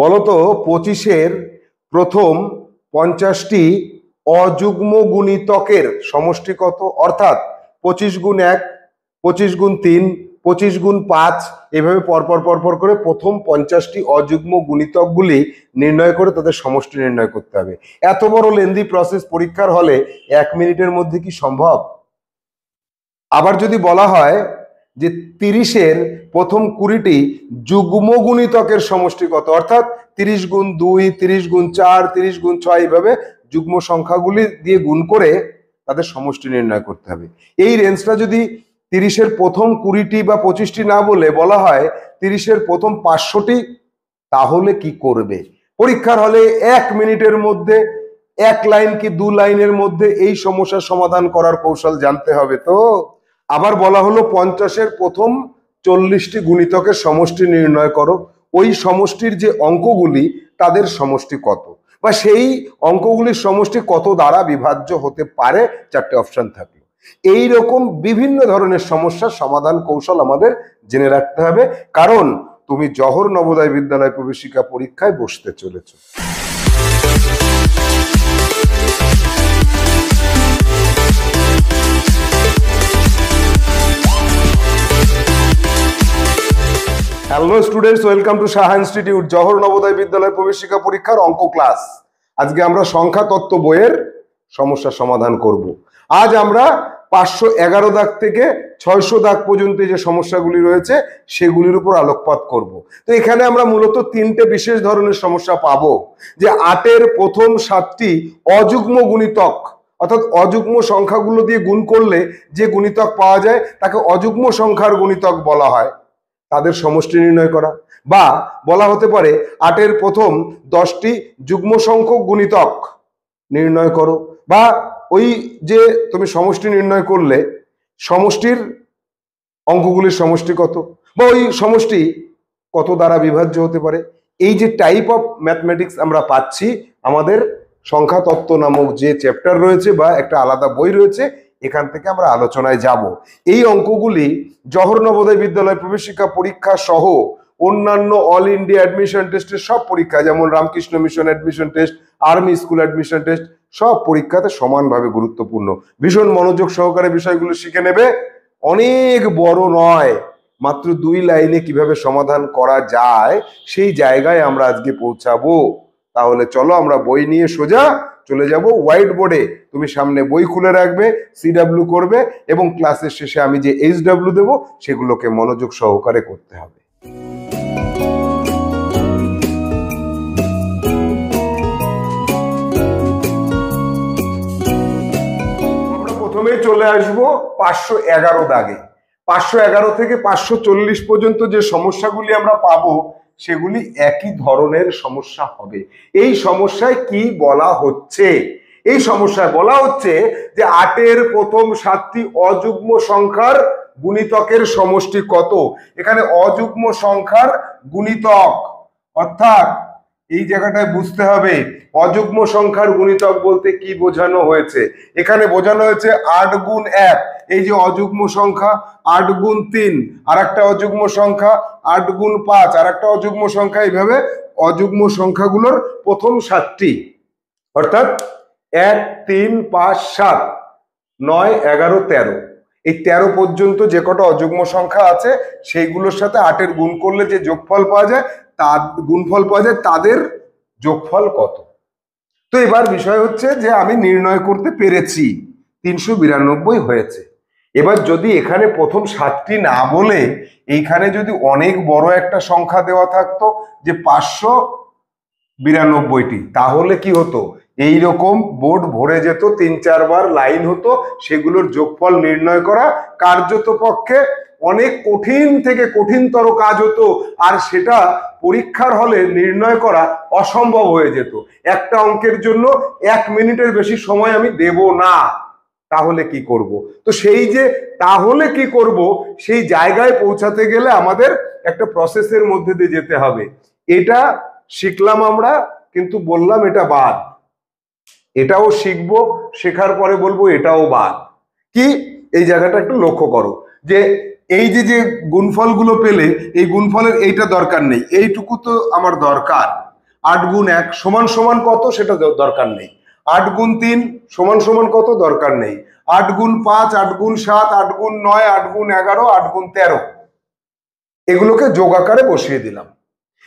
বলতো 25-এর প্রথম 50টি অযুগ্ম গুণিতকের সমষ্টি কত? অর্থাৎ 25 গুণ 1, 25 গুণ 3, 25 গুণ 5 এভাবে পরপর পরপর করে প্রথম 50টি অযুগ্ম গুণিতকগুলি নির্ণয় করে তাদের সমষ্টি নির্ণয় করতে হবে। এত বড় লেন্দি প্রসেস পরীক্ষার হলে 1 মিনিটের মধ্যে কি সম্ভব? আবার যদি বলা হয় যে 30-এর প্রথম 20টি যুগ্ম গুণিতকের সমষ্টি কত? অর্থাৎ 30 গুণ 2, 30 গুণ 4, 30 গুণ 6 এইভাবে যুগ্ম সংখ্যাগুলি দিয়ে গুণ করে তাদের সমষ্টি নির্ণয় করতে হবে। এই রেঞ্জটা যদি 30-এর প্রথম 20টি বা 25টি না বলে বলা হয় 30-এর প্রথম 500টি, তাহলে কি করবে? পরীক্ষার হলে 1 মিনিটের মধ্যে 1 লাইন কি 2 লাইনের মধ্যে এই সমস্যার সমাধান করার কৌশল জানতে হবে। তো আবার বলা হলো 50-এর প্রথম 40টি গুণিতকের সমষ্টি নির্ণয় করো। ওই সমষ্টির যে অঙ্কগুলি তাদের সমষ্টি কত, বা সেই অঙ্কগুলির সমষ্টি কত দ্বারা বিভাজ্য হতে পারে, 4টে অপশন থাকলো। এই রকম বিভিন্ন ধরনের সমস্যার সমাধান কৌশল আমাদের জেনে রাখতে হবে, কারণ তুমি জওহর নবোদয় বিদ্যালয় প্রবেশিকা পরীক্ষায় বসতে চলেছ। Hello students, welcome to Saha institute Jawahar Navodaya Vidyalaya প্রবেশিকা পরীক্ষার অঙ্ক ক্লাস। আজকে আমরা সংখ্যা তত্ত্ব বইয়ের সমস্যা সমাধান করব। আজ আমরা 511 দাগ থেকে 600 দাগ পর্যন্ত যে সমস্যাগুলি রয়েছে সেগুলির উপর আলোকপাত করব। তো এখানে আমরা মূলত 3টে বিশেষ ধরনের সমস্যা পাবো। যে 8-এর প্রথম 7টি অযুগ্ম গুণিতক, অর্থাৎ অযুগ্ম সংখ্যাগুলো দিয়ে গুণ করলে যে গুণিতক পাওয়া যায় তাকে অযুগ্ম সংখ্যার গুণিতক বলা হয়, তাদের সমষ্টি নির্ণয় করা। বা বলা হতে পারে 8-এর প্রথম 10টি যুগ্ম সংখ্যক গুণিতক নির্ণয় করো। বা ওই যে তুমি সমষ্টি নির্ণয় করলে সমষ্টির অঙ্কগুলির সমষ্টি কত, বা ওই সমষ্টি কত দ্বারা বিভাজ্য হতে পারে। এই যে টাইপ অফ ম্যাথমেটিক্স আমরা পাচ্ছি আমাদের সংখ্যা তত্ত্ব নামক যে চ্যাপ্টার রয়েছে বা একটা আলাদা বই রয়েছে, এখান থেকে আমরা আলোচনায় যাব। এই অঙ্কগুলি জওহর নবোদয় বিদ্যালয় প্রবেশিকা পরীক্ষা সহ অন্যান্য অল ইন্ডিয়া অ্যাডমিশন টেস্টের সব পরীক্ষা, যেমন Ramakrishna mission admission test, army school admission test, সব পরীক্ষাতে সমানভাবে গুরুত্বপূর্ণ। ভীষণ মনোযোগ সহকারে বিষয়গুলো শিখে নেবে। অনেক বড় নয়, মাত্র 2 লাইনে কিভাবে সমাধান করা যায় সেই জায়গায় আমরা আজকে পৌঁছাবো। তাহলে চলো আমরা বই নিয়ে সোজা চলে যাব হোয়াইট বোর্ডে। তুমি সামনে বই খুলে রাখবে, CW করবে, এবং ক্লাসের শেষে আমি যে HW দেব সেগুলোকে মনোযোগ সহকারে করতে হবে। আমরা প্রথমে চলে আসব 511 দাগে। 511 থেকে 540 পর্যন্ত যে সমস্যাগুলি আমরা পাবো সেগুলি একই ধরনের সমস্যা হবে। এই সমস্যায় কি বলা হচ্ছে? এই সমস্যায় বলা হচ্ছে যে 8-এর প্রথম 7টি অযুগ্ম সংখ্যার গুণিতকের সমষ্টি কত। এখানে অযুগ্ম সংখ্যার গুণিতক, অর্থাৎ এই জায়গাটায় বুঝতে হবে অযুগ্ম সংখ্যার গুণিতক বলতে কি বোঝানো হয়েছে। এখানে বোঝানো হয়েছে 8 গুণ 1, এই যে অযুগ্ম সংখ্যা, 8 গুণ 3 আর একটা অযুগ্ম সংখ্যা, 8 গুণ 5 আর একটা অযুগ্ম সংখ্যা। এইভাবে অযুগ্ম সংখ্যাগুলোর প্রথম 7টি, অর্থাৎ 1, 3, 5, 7, 9, 11, 13, এই 13 পর্যন্ত যে কটা অযুগ্ম সংখ্যা আছে সেইগুলোর সাথে 8-এর গুণ করলে যে যোগফল পাওয়া যায়, তার গুণফল পাওয়া যায়, তাদের যোগফল কত। তো এবার বিষয় হচ্ছে যে আমি নির্ণয় করতে পেরেছি 392 হয়েছে। এবার যদি এখানে প্রথম 7টি না বলে এইখানে যদি অনেক বড় একটা সংখ্যা দেওয়া থাকতো যে 592টি, তাহলে কি হতো? এইরকম বোর্ড ভরে যেত, 3-4 বার লাইন হতো, সেগুলোর যোগফল নির্ণয় করা কার্যত পক্ষে অনেক কঠিন থেকে কঠিনতর কাজ হতো, আর সেটা পরীক্ষার হলে নির্ণয় করা অসম্ভব হয়ে যেত। একটা অঙ্কের জন্য 1 মিনিটের বেশি সময় আমি দেব না। তাহলে কি করব? তো সেই যে তাহলে কি করব সেই জায়গায় পৌঁছাতে গেলে আমাদের একটা প্রসেসের মধ্যে দিয়ে যেতে হবে। এটা শিখলাম আমরা, কিন্তু বললাম এটা বাদ। এটাও শিখবো, শেখার পরে বলবো এটাও বাদ। কি, এই জায়গাটা একটু লক্ষ্য করো যে এই যে গুণফলগুলো পেলে এই গুণফলের এইটা দরকার নেই, এইটুকু তো আমার দরকার। 8 গুণ 1 সমান সমান কত সেটা দরকার নেই, 8 গুণ 3 সমান সমান কত দরকার নেই, 8 গুণ 5, 8 গুণ 7, 8 গুণ 9, 8 গুণ 11, 8 গুণ 13, এগুলোকে যোগ আকারে বসিয়ে দিলাম।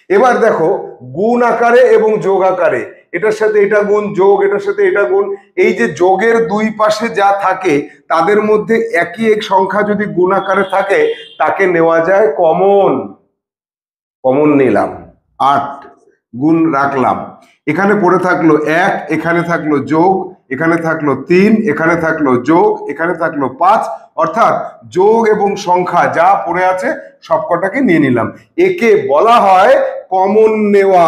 এবার দেখো গুণ আকারে এবং যোগ আকারে, এটার সাথে এটা গুণ যোগ, এটার সাথে এটা গুণ, এই যে যোগের দুই পাশে যা থাকে তাদের মধ্যে একই এক সংখ্যা যদি গুণ আকারে থাকে তাকে নেওয়া যায় কমন। কমন নিলাম, 8 গুণ রাখলাম, এখানে পড়ে থাকলো 1, এখানে থাকলো যোগ, এখানে থাকলো 3, এখানে থাকলো যোগ, এখানে থাকলো 5, অর্থাৎ যোগ এবং সংখ্যা যা পড়ে আছে সবকটাকে নিয়ে নিলাম। একে বলা হয় কমন নেওয়া।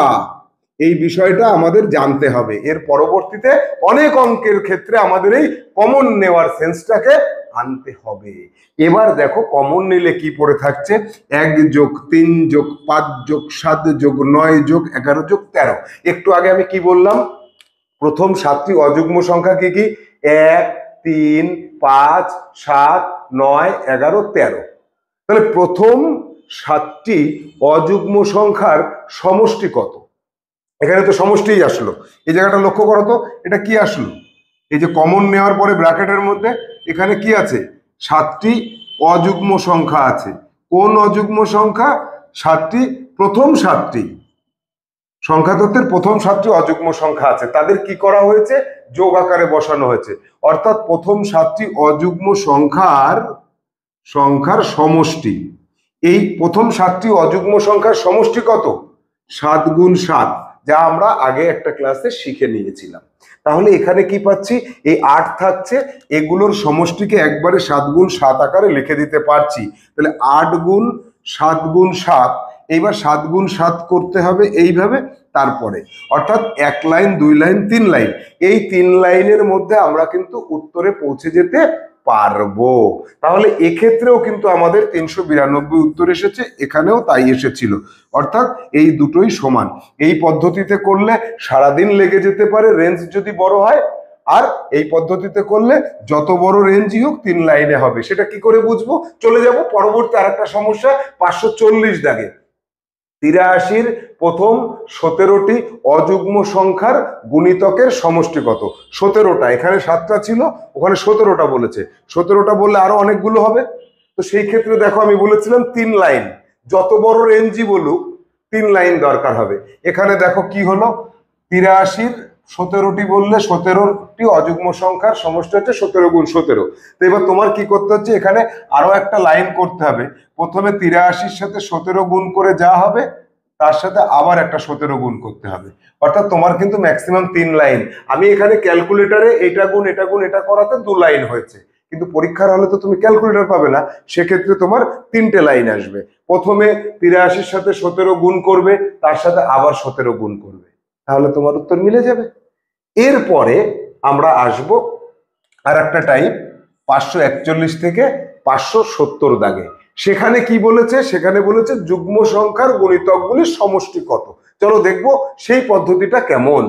এই বিষয়টা আমাদের জানতে হবে, এর পরবর্তীতে অনেক অঙ্কের ক্ষেত্রে আমাদের এই কমন নেওয়ার সেন্সটাকে আনতে হবে। এবার দেখো কমন নিলে কি পড়ে থাকছে, 1 যোগ 3 যোগ 5 যোগ 7 যোগ 9 যোগ 11 যোগ 13। একটু আগে আমি কি বললাম, প্রথম 7টি অযুগ্ম সংখ্যা কি কি, 1, 3, 5, 7, 9, 11, 13। তাহলে প্রথম 7টি অযুগ্ম সংখ্যার সমষ্টি কত? এখানে তো সমষ্টিই আসলো, এই জায়গাটা লক্ষ্য করো তো, এটা কি আসলো, এই যে কমন নেওয়ার পরে ব্র্যাকেটের মধ্যে এখানে কি আছে, 7টি অযুগ্ম সংখ্যা আছে। কোন অযুগ্ম সংখ্যা? 7টি, প্রথম 7টি সংখ্যা তত্ত্বের প্রথম 7টি অযুগ্ম সংখ্যা আছে, তাদের কি করা হয়েছে, যোগ আকারে বসানো হয়েছে। অর্থাৎ প্রথম 7টি অযুগ্ম সংখ্যার সমষ্টি, এই প্রথম 7টি অযুগ্ম সংখ্যার সমষ্টি কত, 7 গুণ 7, যা আমরা আগে একটা ক্লাসে শিখে নিয়েছিলাম। তাহলে এখানে কি পাচ্ছি, এই 8 থাকছে, এগুলোর সমষ্টিকে একবারে 7 গুণ 7 আকারে লিখে দিতে পারছি। তাহলে 8 গুণ 7 গুণ 7, এইবার 7 গুণ 7 করতে হবে এইভাবে, তারপরে অর্থাৎ 1 লাইন 2 লাইন 3 লাইন, এই 3 লাইনের মধ্যে আমরা কিন্তু উত্তরে পৌঁছে যেতে পারবো। তাহলে এক্ষেত্রেও কিন্তু আমাদের 392 উত্তর এসেছে, এখানেও তাই এসেছিল, অর্থাৎ এই দুটোই সমান। এই পদ্ধতিতে করলে সারাদিন লেগে যেতে পারে রেঞ্জ যদি বড় হয়, আর এই পদ্ধতিতে করলে যত বড় রেঞ্জই হোক 3 লাইনে হবে। সেটা কি করে বুঝবো, চলে যাব পরবর্তী আরেকটা সমস্যা, 540 দাগে 83-র প্রথম 17টি অযুগ্ম সংখ্যার গুণিতকের সমষ্টি কত? 17টা, এখানে 7টা ছিল, ওখানে 17টা বলেছে, 17টা বললে আরো অনেকগুলো হবে। তো সেই ক্ষেত্রে দেখো আমি বলেছিলাম 3 লাইন, যত বড় রেঞ্জই বলুক 3 লাইন দরকার হবে। এখানে দেখো কি হলো, 83-র 17টি বললে 17টি অযুগ্ম সংখ্যার সমষ্টি হচ্ছে 17 গুণ 17। তো এবার তোমার কি করতে হচ্ছে, এখানে আরো একটা লাইন করতে হবে। প্রথমে 83-র সাথে 17 গুণ করে যা হবে তার সাথে আবার একটা 17 গুণ করতে হবে, অর্থাৎ তোমার কিন্তু ম্যাক্সিমাম 3 লাইন। আমি এখানে ক্যালকুলেটরে এটা গুণ এটা গুণ এটা করাতে 2 লাইন হয়েছে, কিন্তু পরীক্ষার হলে তো তুমি ক্যালকুলেটর পাবে না, সেক্ষেত্রে তোমার 3টে লাইন আসবে। প্রথমে 83-র সাথে 17 গুণ করবে, তার সাথে আবার 17 গুণ করবে, তাহলে তোমার উত্তর মিলে যাবে। এরপরে আমরা আসব আর একটা টাইপ, 541 থেকে 570 দাগে। সেখানে কি বলেছে, সেখানে বলেছে যুগ্ম সংখ্যার গুণিতকগুলির সমষ্টি কত। চলো দেখবো সেই পদ্ধতিটা কেমন।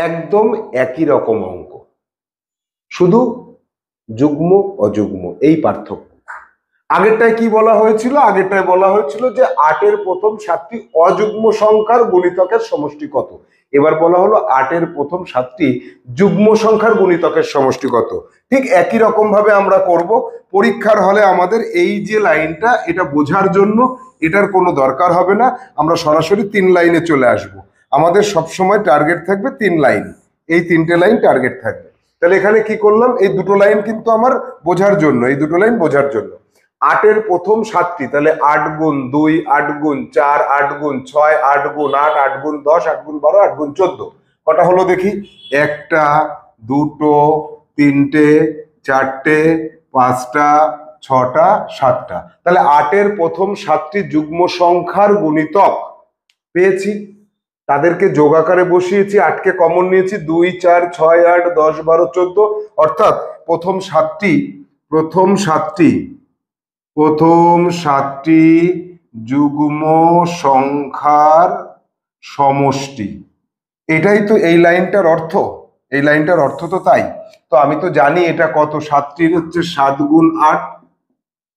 একদম একই রকম অঙ্ক, শুধু যুগ্ম অযুগ্ম এই পার্থক্য। আগেরটায় কি বলা হয়েছিল, আগেরটায় বলা হয়েছিল যে 8-এর প্রথম 7টি অযুগ্ম সংখ্যার গুণিতকের সমষ্টি কত। এবার বলা হলো 8-এর প্রথম 7টি যুগ্ম সংখ্যার গুণিতকের সমষ্টি কত। ঠিক একই রকম ভাবে আমরা করব। পরীক্ষার হলে আমাদের এই যে লাইনটা, এটা বোঝার জন্য এটার কোনো দরকার হবে না, আমরা সরাসরি 3 লাইনে চলে আসব। আমাদের সবসময় টার্গেট থাকবে 3 লাইন, এই 3টে লাইন টার্গেট থাকবে। তাহলে এখানে কি করলাম, এই দুটো লাইন কিন্তু আমার বোঝার জন্য, এই দুটো লাইন বোঝার জন্য। 8-এর প্রথম 7টি, তাহলে 8 গুণ 2, 8 গুণ 4, 8 গুণ 6, 8 গুণ 8, 8 গুণ 10, 8 গুণ 12, 8 গুণ 14। কটা হলো দেখি, 1টা 2টো 3টে 4টে 5টা 6টা 7টা। তাহলে 8-এর প্রথম 7টি যুগ্ম সংখ্যার গুণিতক পেয়েছি, তাদেরকে যোগ আকারে বসিয়েছি, 8কে কমন নিয়েছি, 2, 4, 6, 8, 10, 12, 14, অর্থাৎ প্রথম 7টি যুগ্ম সংখ্যার সমষ্টি। এটাই তো এই লাইনটার অর্থ, এই লাইনটার অর্থ তো তাই। তো আমি তো জানি এটা কত, 7টির হচ্ছে 7 গুণ 8,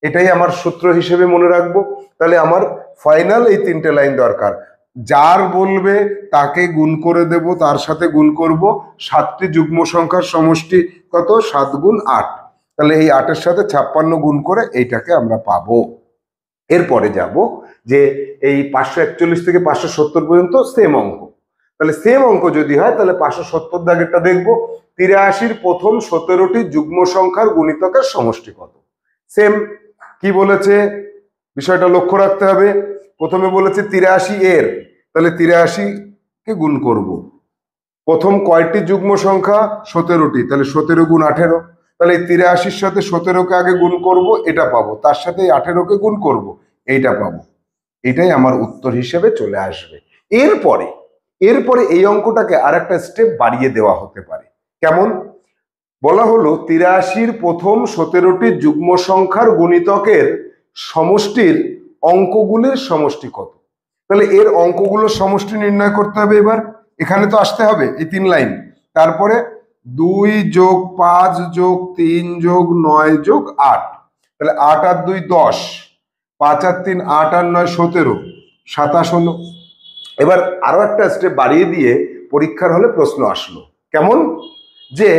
এটাই আমার সূত্র হিসেবে মনে রাখবো। তাহলে আমার ফাইনাল এই 3টে লাইন দরকার। যার বলবে তাকে গুণ করে দেব, তার সাথে গুণ করব 7টি যুগ্ম সংখ্যার সমষ্টি কত, 7 গুণ 8। তাহলে এই 8-এর সাথে 56 গুণ করে এইটাকে আমরা পাবো। এরপরে যাব যে এই 541 থেকে 570 পর্যন্ত সেম অঙ্ক। তাহলে সেম অঙ্ক যদি হয় তাহলে 570 দাগেরটা দেখবো। 83-র প্রথম 17টি যুগ্ম সংখ্যার গুণিতকের সমষ্টি কত। সেম কি বলেছে বিষয়টা লক্ষ্য রাখতে হবে। প্রথমে বলেছে 83 এর, তাহলে 83 কে গুণ করব। প্রথম কয়টি যুগ্ম সংখ্যা, 17টি, তাহলে 17 গুণ 18। তাহলে এই 83-র সাথে 17কে আগে গুণ করব, এটা পাবো, তার সাথে 18কে গুণ করব, এইটা পাবো। এটাই আমার উত্তর হিসেবে চলে আসবে। এরপরে এই অঙ্কটাকে আর একটা স্টেপ বাড়িয়ে দেওয়া হতে পারে। কেমন? বলা হলো 83-র প্রথম 17টি যুগ্ম সংখ্যার গুণিতকের সমষ্টির অঙ্কগুলির সমষ্টি কত। তাহলে এর অঙ্কগুলোর সমষ্টি নির্ণয় করতে হবে। এবার এখানে তো আসতে হবে এই 3 লাইন, তারপরে 2 যোগ 5 যোগ 3 যোগ 9 যোগ 8, তাহলে 8 আর 2 10, 5 আর 3 8 আর 9 17, 27 হলো। এবার আরো একটা স্টেপ বাড়িয়ে দিয়ে পরীক্ষার হলে প্রশ্ন আসলো কেমন, যে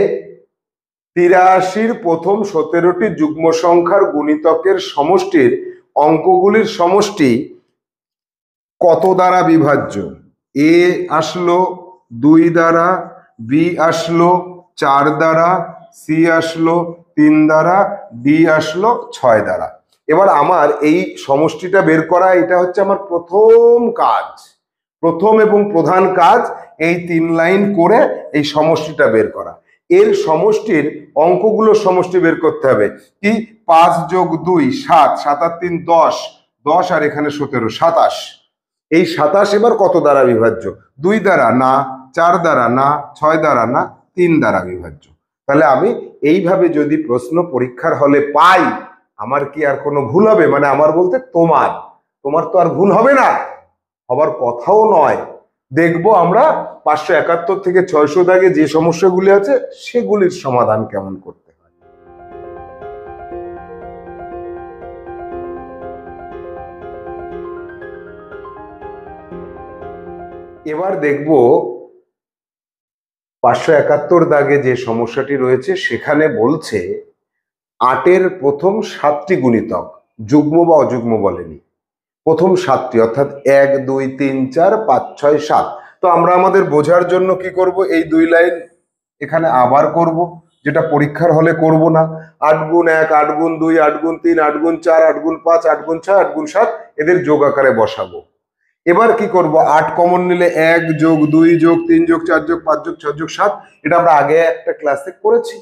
83-র প্রথম 17টি যুগ্ম সংখ্যার গুণিতকের সমষ্টির অঙ্কগুলির সমষ্টি কত দ্বারা বিভাজ্য। এ আসলো 2 দ্বারা, বি আসলো 4 দ্বারা, সি আসলো 3 দ্বারা, ডি আসলো 6 দ্বারা। এবার আমার এই সমষ্টিটা বের করা, এটা হচ্ছে আমার প্রথম কাজ, প্রথম এবং প্রধান কাজ। এই 3 লাইন করে এই সমষ্টিটা বের করা। এর সমষ্টির অঙ্কগুলোর সমষ্টি বের করতে হবে। কি, 5 যোগ 2 7, 7 আর 3 10, 10 আর এখানে 17 27। এই 27 এবার কত দ্বারা বিভাজ্য? 2 দ্বারা না, 4 দ্বারা না, 6 দ্বারা না, 3 দ্বারা বিভাজ্য। তাহলে আমি এইভাবে যদি প্রশ্ন পরীক্ষার হলে পাই, আমার কি আর কোনো ভুল হবে? মানে আমার বলতে তোমার তো আর ভুল হবে না, হবার কথাও নয়। দেখবো আমরা 571 থেকে 600 দাগে যে সমস্যাগুলি আছে সেগুলির সমাধান কেমন করতে হয়। এবার দেখব 571 দাগে যে সমস্যাটি রয়েছে সেখানে বলছে 8-এর প্রথম 7টি গুণিতক, যুগ্ম বা অযুগ্ম বলেনি, প্রথম 7টি অর্থাৎ 1 2 3 4 5 6 7। তো আমরা আমাদের বোঝার জন্য কি করব, এই 2 লাইন এখানে আবার করব, যেটা পরীক্ষার হলে করব না। 8 গুণ 1, 8 গুণ 2, 8 গুণ 3, 8 গুণ 4, 8 গুণ 5, 8 গুণ 6, 8 গুণ 7, এদের যোগ আকারে বসাবো। এবার কি করব, 8 কমন নিলে 1 যোগ 2 যোগ 3 যোগ 4 যোগ 5 যোগ 6 যোগ 7, এটা আমরা আগে একটা ক্লাসে করেছি।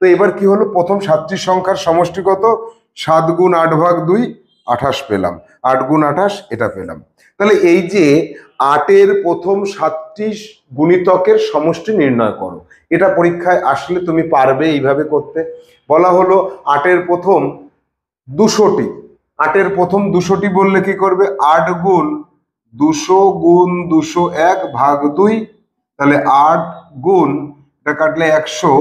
তো এবার কি হলো, প্রথম 7টি সংখ্যার সমষ্টি কত, 7 গুণ 8 ভাগ 2 28 পেলাম, 8 গুণ 28 এটা পেলাম। তাহলে এই যে 8-এর প্রথম 7টি গুণিতকের সমষ্টি নির্ণয় করো, এটা পরীক্ষায় আসলে তুমি পারবে এইভাবে করতে। বলা হলো 8-এর প্রথম 200টি, 8-এর প্রথম 200টি বললে কি করবে, 8 গুণ 200 গুণ 201 ভাগ 2, তাহলে 8 গুণ, এটা কাটলে 100,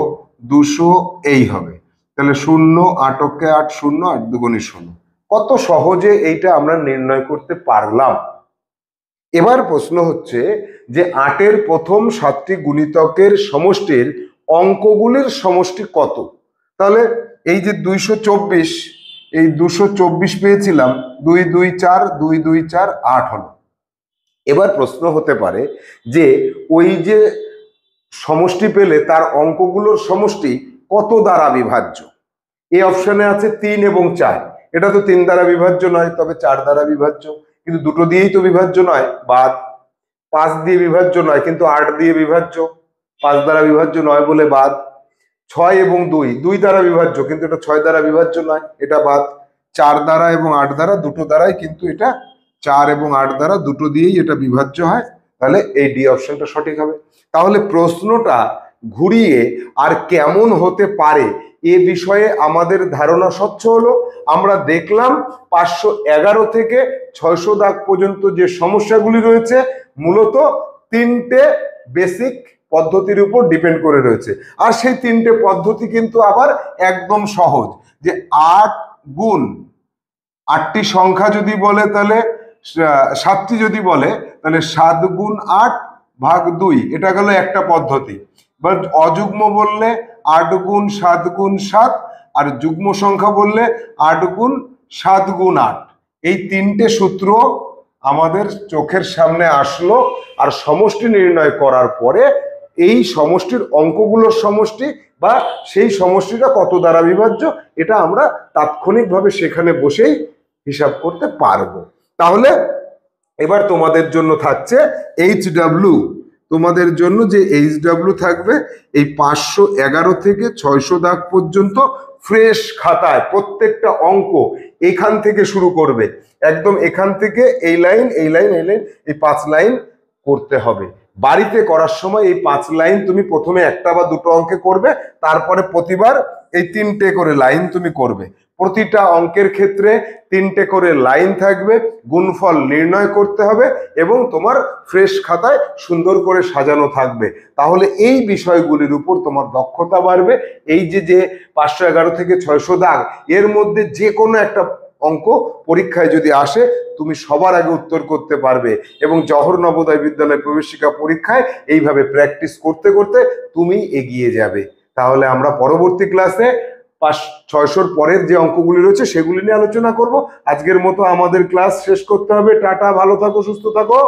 200 এই হবে, তাহলে 0, 8 8 0, 8 দুগুণে 0। কত সহজে এইটা আমরা নির্ণয় করতে পারলাম। এবার প্রশ্ন হচ্ছে যে 8-এর প্রথম 7টি গুণিতকের সমষ্টির অঙ্কগুলির সমষ্টি কত। তাহলে এই যে 224, এই 224 পেয়েছিলাম, 2 2 4, 2 2 4 8 হলো। এবার প্রশ্ন হতে পারে যে ওই যে সমষ্টি পেলে তার অঙ্কগুলোর সমষ্টি কত দ্বারা বিভাজ্য। এই অপশনে আছে 3 এবং 4, এটা তো 3 দ্বারা বিভাজ্য নয়, তবে 4 দ্বারা বিভাজ্য, কিন্তু দুটো দিয়েই তো বিভাজ্য নয়, বাদ। 5 দিয়ে বিভাজ্য নয়, কিন্তু 8 দিয়ে বিভাজ্য, 5 দ্বারা বিভাজ্য নয় বলে বাদ। 6 এবং 2 দ্বারা বিভাজ্য, কিন্তু এটা 6 দ্বারা বিভাজ্য নয়, এটা বাদ। 4 দ্বারা এবং 8 দ্বারা, দুটো দ্বারাই কিন্তু এটা 4 এবং 8 দ্বারা দুটো দিয়েই এটা বিভাজ্য হয়, তাহলে এই ডি অপশনটা সঠিক হবে। তাহলে প্রশ্নটা ঘুরিয়ে আর কেমন হতে পারে এ বিষয়ে আমাদের ধারণা স্বচ্ছ হলো। আমরা দেখলাম 511 থেকে 600 দাগ পর্যন্ত যে সমস্যাগুলি রয়েছে মূলত 3টে বেসিক পদ্ধতির উপর ডিপেন্ড করে রয়েছে। আর সেই 3টে পদ্ধতি কিন্তু আবার একদম সহজ, যে 8 গুণ 8টি সংখ্যা যদি বলে তাহলে 7টি যদি বলে তাহলে 7 গুণ 8 ভাগ 2, এটা গেল একটা পদ্ধতি। বা অযুগ্ম বললে 8 গুণ 7 গুণ 7, আর যুগ্ম সংখ্যা বললে 8 গুণ 7 গুণ 8। এই 3টে সূত্র আমাদের চোখের সামনে আসলো, আর সমষ্টি নির্ণয় করার পরে এই সমষ্টির অঙ্কগুলোর সমষ্টি বা সেই সমষ্টিটা কত দ্বারা বিভাজ্য এটা আমরা তাৎক্ষণিকভাবে সেখানে বসেই হিসাব করতে পারবো। তাহলে এবার তোমাদের জন্য থাকছে HW। তোমাদের জন্য যে HW থাকবে এই 511 থেকে 600 দাগ পর্যন্ত ফ্রেশ খাতায় প্রত্যেকটা অঙ্ক এখান থেকে শুরু করবে, একদম এখান থেকে এই লাইন এই লাইন এই লাইন এই 5 লাইন করতে হবে। বাড়িতে করার সময় এই 5 লাইন তুমি প্রথমে একটা বা দুটো অঙ্কে করবে, তারপরে প্রতিবার এই 3টে করে লাইন তুমি করবে। প্রতিটা অঙ্কের ক্ষেত্রে 3টে করে লাইন থাকবে, গুণফল নির্ণয় করতে হবে এবং তোমার ফ্রেশ খাতায় সুন্দর করে সাজানো থাকবে। তাহলে এই বিষয়গুলির উপর তোমার দক্ষতা বাড়বে। এই যে 511 থেকে 600 দাগ, এর মধ্যে যে কোনো একটা অঙ্ক পরীক্ষায় যদি আসে তুমি সবার আগে উত্তর করতে পারবে। এবং জওহর নবোদয় বিদ্যালয় প্রবেশিকা পরীক্ষায় এইভাবে প্র্যাকটিস করতে করতে তুমি এগিয়ে যাবে। তাহলে আমরা পরবর্তী ক্লাসে 600-র পরের যে অঙ্কগুলি রয়েছে সেগুলি নিয়ে আলোচনা করব। আজকের মতো আমাদের ক্লাস শেষ করতে হবে। টাটা, ভালো থাকো, সুস্থ থাকো।